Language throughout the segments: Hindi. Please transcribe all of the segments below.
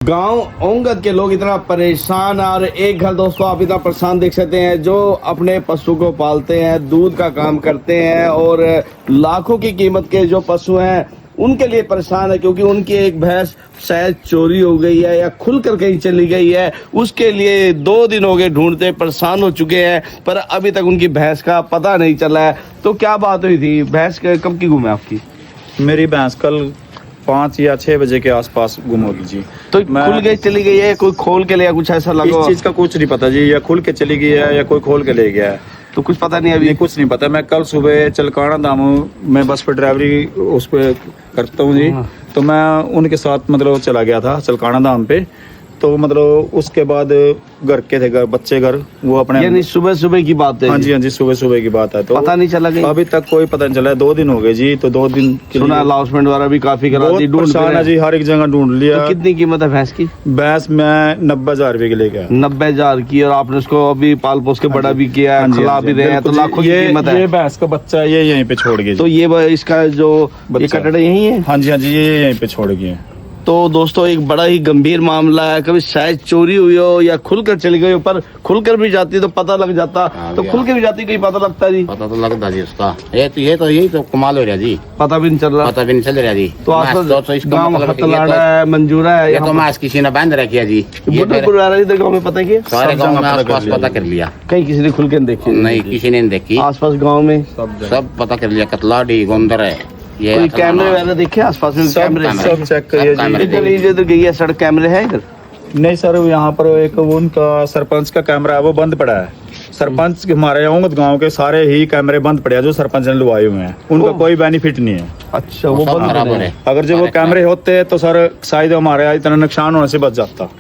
गांव ओंगद के लोग इतना परेशान और एक घर दोस्तों आप इतना परेशान देख सकते हैं जो अपने पशु को पालते हैं, दूध का काम करते हैं और लाखों की कीमत के जो पशु हैं उनके लिए परेशान है क्योंकि उनकी एक भैंस शायद चोरी हो गई है या खुल कर कहीं चली गई है। उसके लिए 2 दिन हो गए ढूंढते, परेशान हो चुके हैं पर अभी तक उनकी भैंस का पता नहीं चला है। तो क्या बात हुई थी, भैंस कब की गुम है आपकी? मेरी भैंस कल 5 या 6 बजे के आसपास गुम होगी जी। तो खुल गई चली गई है, कोई खोल के लिया, कुछ ऐसा लगा? इस चीज का कुछ नहीं पता जी, या खुल के चली गई है या कोई खोल के ले गया है, तो कुछ पता नहीं अभी? कुछ नहीं पता। मैं कल सुबह चलकाना धाम में बस पर ड्राइवरी उस पे करता हूँ जी, तो मैं उनके साथ मतलब चला गया था चलकाना धाम पे। तो मतलब उसके बाद घर के थे, बच्चे घर वो अपने, यानी सुबह सुबह की बात है? हाँ जी हाँ जी, सुबह सुबह की बात है। तो पता नहीं चला? अभी तक कोई पता नहीं चला है। 2 दिन हो गए जी, तो 2 दिन सुना अनाउंसमेंट द्वारा भी काफी करा दी, ढूंढ है जी, हर एक जगह ढूंढ लिया। तो कितनी कीमत है भैंस की? भैंस मैं 90,000 रुपए की लेके आया। 90,000 की, और आपने उसको अभी पाल पोस के बड़ा भी किया है, खिला भी रहे हैं, तो लाखों की कीमत है। ये भैंस का बच्चा ये यहीं पे छोड़ गए। तो ये इसका जो कटड़े यही है? हाँ जी हाँ जी, ये यहीं पे छोड़ गए। तो दोस्तों एक बड़ा ही गंभीर मामला है, कभी शायद चोरी हुई हो या खुलकर चली गई हो, पर खुलकर भी जाती तो पता लग जाता। तो खुल के भी जाती कहीं पता लगता जी? पता तो लगता जी उसका। यही तो कमाल हो रहा जी, पता भी नहीं चल रहा। पता भी नहीं चल रहा जी। तो आसपास गाँव हतलाड़ा है, मंजूरा है, ये तो मास किसी ने बांध रखा जी। इधर गाँव में पता किया, सारे गाँव में आसपास पता कर लिया, कहीं किसी ने खुल के देखी नहीं, किसी ने नहीं देखी। आसपास गाँव में सब पता कर लिया, कतलाड़ी गोंदर है। ये कोई कैमरे वगैरह देखे आसपास में? कैमरे सब चेक करिए जी। इधर गई है सड़क, कैमरे है इधर? नहीं सर, यहाँ पर एक उनका सरपंच का कैमरा है, वो बंद पड़ा है। सरपंच हमारे ओंगद गांव के सारे ही कैमरे बंद पड़े हैं जो सरपंच ने लगवाए हुए हैं, उनका कोई बेनिफिट नहीं है। अच्छा, वो बंद बराबर है। अगर जो वो कैमरे होते तो सर शायद हमारे इतना नुकसान होने से बच जाता।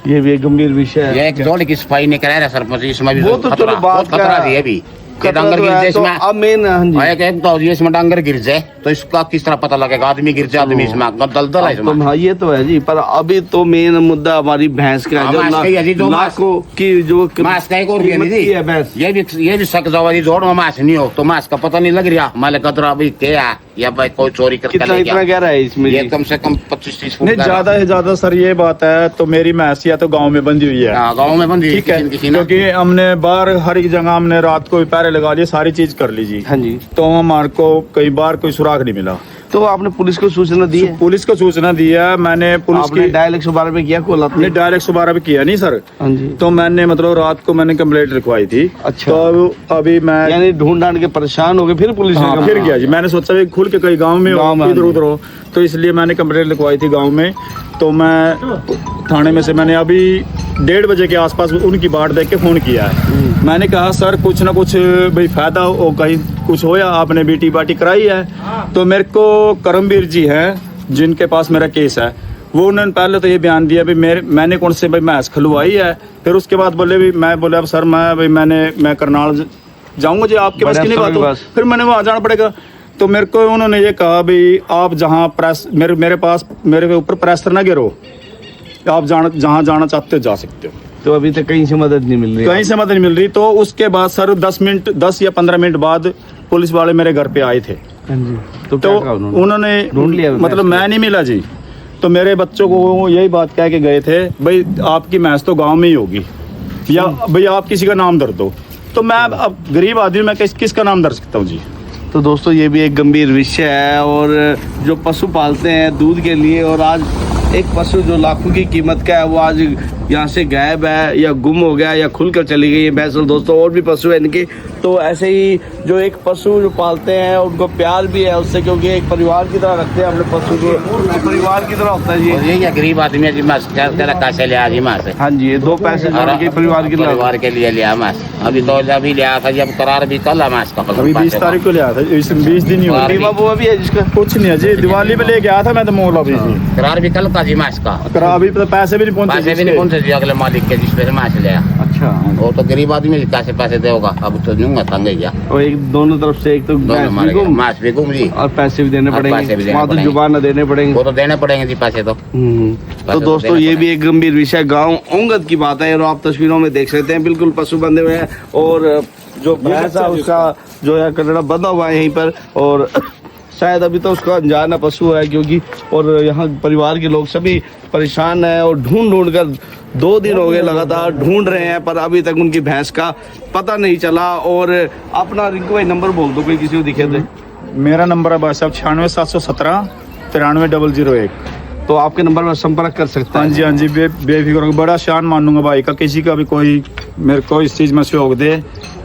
ये भी एक गंभीर विषय है। ये एक जोड़ की सफाई नहीं करा रहा सरपंच, इसमें भी वो तो चलो बात खतरा भी है भी। डांगर गिर जाए इसमें, अब मेन एक तो इसमें डांगर गिर जाए तो इसका किस तरह पता लगेगा? आदमी गिर जाए, आदमी इसमें दलदल है इसमें। हाँ ये तो है जी, पर अभी तो मेन मुद्दा हमारी भैंस का है, जो लाखों की जो मांस का एक और भी है भैंस। ये भी सक जावा जोड़ में मांस नहीं हो तो मांस का पता नहीं लग रहा। माले कतरा अभी क्या या भाई कोई चोरी करके ले गया। इतना कह रहा है इसमें? ये कम से कम 25-30 फुट। नहीं, ज्यादा से ज्यादा सर ये बात है तो मेरी भैंस या तो गाँव में बंधी हुई है। गाँव में बंधी, ठीक है, क्योंकि हमने बाहर हर एक जगह हमने रात को भी पहरे लगा लिए, सारी चीज कर लीजिए। हाँ जी। तो हमारे को कई बार कोई सुराग नहीं मिला। तो आपने पुलिस को सूचना दी है? पुलिस को सूचना दी है मैंने। पुलिस की डायल 112 पे किया कॉल? आपने डायल 112 पे किया नहीं सर? हाँ जी। तो मैंने मतलब रात को मैंने कंप्लेंट लिखवाई थी। अच्छा। तो अभी मैं यानी ढूंढ ढांड के परेशान हो गए, फिर पुलिस हाँ, फिर गया जी। मैंने सोचा भी खुल के कई गांव में इधर उधर हो, तो इसलिए मैंने कंप्लेंट लिखवाई थी गांव में। तो मैं थाने में से मैंने अभी 1:30 बजे के आसपास उनकी बाट देख के फोन किया है। मैंने कहा सर कुछ ना कुछ भाई फायदा हो, कहीं कुछ हो या आपने बेटी बाटी कराई है? तो मेरे को करमवीर जी हैं जिनके पास मेरा केस है, वो उन्होंने पहले तो ये बयान दिया भी मैंने कौन से भाई भैंस खलवाई है। फिर उसके बाद बोले भी मैं बोले अब सर मैं करनाल जाऊंगा जी, आपके पास की नहीं बात हो, फिर मैंने वहाँ जाना पड़ेगा। तो मेरे को उन्होंने ये कहा भी आप जहाँ प्रेस मेरे ऊपर प्रेशर ना गिरो, आप जहाँ जाना चाहते हो जा सकते हो। तो अभी तक कहीं से मदद नहीं मिल रही? कहीं से मदद नहीं मिल रही। तो उसके बाद सर 10 या 15 मिनट बाद पुलिस वाले मेरे घर पे आए थे। तो उन्होंने ढूंढ लिया? मतलब मैं नहीं मिला जी। तो मेरे बच्चों को वो यही बात कह के गए थे भाई आपकी भैंस तो गाँव में ही होगी, या भाई आप किसी का नाम दर्द दो। तो मैं अब गरीब आदमी, मैं किसका नाम दर्ज सकता हूँ जी? तो दोस्तों ये भी एक गंभीर विषय है। और जो पशु पालते हैं दूध के लिए, और आज एक पशु जो लाखों की कीमत का है वो आज यहाँ से गायब है या गुम हो गया या खुल कर चली गई है भैंस। दोस्तों और भी पशु है इनके। तो ऐसे ही जो एक पशु जो पालते हैं उनको प्यार भी है उससे, क्योंकि एक परिवार की तरह रखते हैं अपने पशु को, परिवार की तरह होता है जी। ये गरीब आदमी है जी, मांस कैसे लिया जी मांस? हाँ जी, ये 2 पैसे जोड़ के परिवार के लिए लिया मांस। अभी तो अभी लिया था जब करार भी कल मांस का, अभी 20 तारीख को लिया था, 20 दिन ही हुआ। बीमा वो भी है जिसका कुछ नहीं है जी, दिवाली पे ले गया था मैं तो मोल। अभी करार भी कल का जी मांस का, अभी तो पैसे भी नहीं पहुंचे जी अगले मालिक के जिस पे मांस लिया। अच्छा, वो तो गरीब आदमी कैसे पैसे देगा? अब तो दूंगा तंग गया। और एक दोनों तरफ से, एक तो मांस भी गुम जी और पैसे भी देने पड़ेंगे, वहाँ तो जुबान न देने पड़ेंगे, वो तो देने पड़ेंगे जी पैसे तो। तो दोस्तों ये भी एक गंभीर विषय गांव ओंगद की बात है, और आप तस्वीरों में देख सकते हैं बिल्कुल पशु बंधे हुए हैं, और जो भैंस है उसका जो है कटड़ा बंधा हुआ है यहीं पर, और शायद अभी तो उसका अनजाना पशु है, क्योंकि और यहाँ परिवार के लोग सभी परेशान हैं और ढूंढ कर 2 दिन हो गए लगातार ढूंढ रहे हैं, पर अभी तक उनकी भैंस का पता नहीं चला। और अपना रिंकू भाई नंबर बोल दो, कोई किसी को दिखे थे। मेरा नंबर है भाई साहब 96 717 93 001। तो आपके नंबर पर संपर्क कर सकते हाँ हैं। जी हाँ जी, बेफिक्र होकर बड़ा शान मानूंगा भाई का। किसी का भी कोई मेरे को इस चीज़ में सहयोग दे,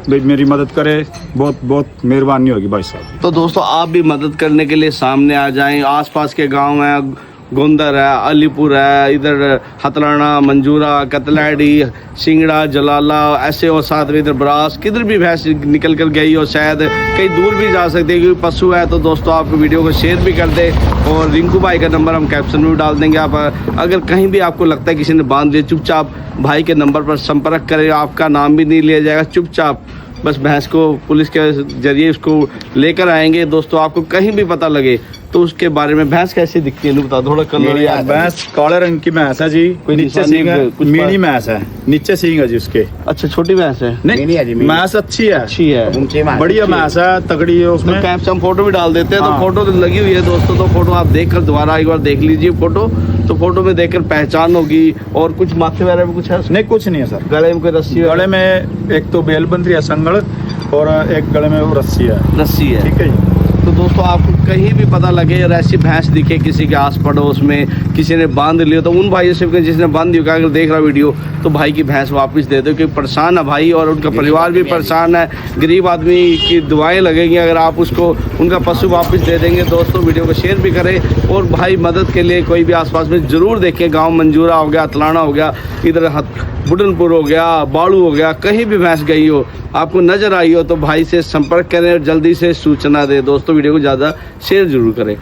भाई मेरी मदद करे, बहुत बहुत मेहरबानी होगी भाई साहब। तो दोस्तों आप भी मदद करने के लिए सामने आ जाएं। आसपास के गांव हैं, गोंदर है, अलीपुर है, इधर हतलाना, मंजूरा, कतलाड़ी, सिंगड़ा, जलाला, ऐसे और साथ में इधर ब्रास, किधर भी भैंस निकल कर गई हो, शायद कहीं दूर भी जा सकते हैं क्योंकि पशु है। तो दोस्तों आप वीडियो को शेयर भी कर दें और रिंकू भाई का नंबर हम कैप्शन में भी डाल देंगे। आप अगर कहीं भी आपको लगता है किसी ने बांध दिया, चुपचाप भाई के नंबर पर संपर्क करें, आपका नाम भी नहीं लिया जाएगा, चुपचाप बस भैंस को पुलिस के जरिए उसको लेकर आएंगे। दोस्तों आपको कहीं भी पता लगे तो उसके बारे में। भैंस कैसी दिखती है लोग बता, थोड़ा कलर याद। भैंस काले रंग की भैंस है जी, कोई नीचे निशानी सींग है, कुछ मीनी भैंस है, नीचे सींग है जी उसके। अच्छा छोटी भैंस है, नहीं है जी, नहीं भैंस अच्छी है, अच्छी है, ऊंचे मार बढ़िया भैंस है, तगड़ी है तो उसमें। कैप्शन हम फोटो भी डाल देते हैं। तो हाँ। फोटो तो लगी हुई है दोस्तों, तो फोटो आप देखकर दोबारा एक बार देख लीजिए फोटो, तो फोटो में देखकर पहचान होगी। और कुछ माथे वगैरह में कुछ है, नहीं कुछ नहीं है सर। गले में कोई रस्सी गले में एक तो बेल बंद रही है संगड़, और एक गले में वो रस्सी है। रस्सी है। ठीक है जी। तो दोस्तों आपको कहीं भी पता लगे और ऐसी भैंस दिखे किसी के आस पड़ोस में, किसी ने बांध लिया, तो उन भाइयों से जिसने बांध दिया, अगर देख रहा वीडियो तो भाई की भैंस वापस दे दो, क्योंकि परेशान है भाई और उनका परिवार भी परेशान है। गरीब आदमी की दुआएं लगेंगी अगर आप उसको उनका पशु वापस दे देंगे। दोस्तों वीडियो को शेयर भी करें और भाई मदद के लिए कोई भी आसपास में ज़रूर देखें। गाँव मंजूरा हो गया, अतलाना हो गया, इधर बुडनपुर हो गया, बाड़ू हो गया, कहीं भी भैंस गई हो, आपको नज़र आई हो तो भाई से संपर्क करें और जल्दी से सूचना दें। दोस्तों वीडियो को ज़्यादा शेयर जरूर करें।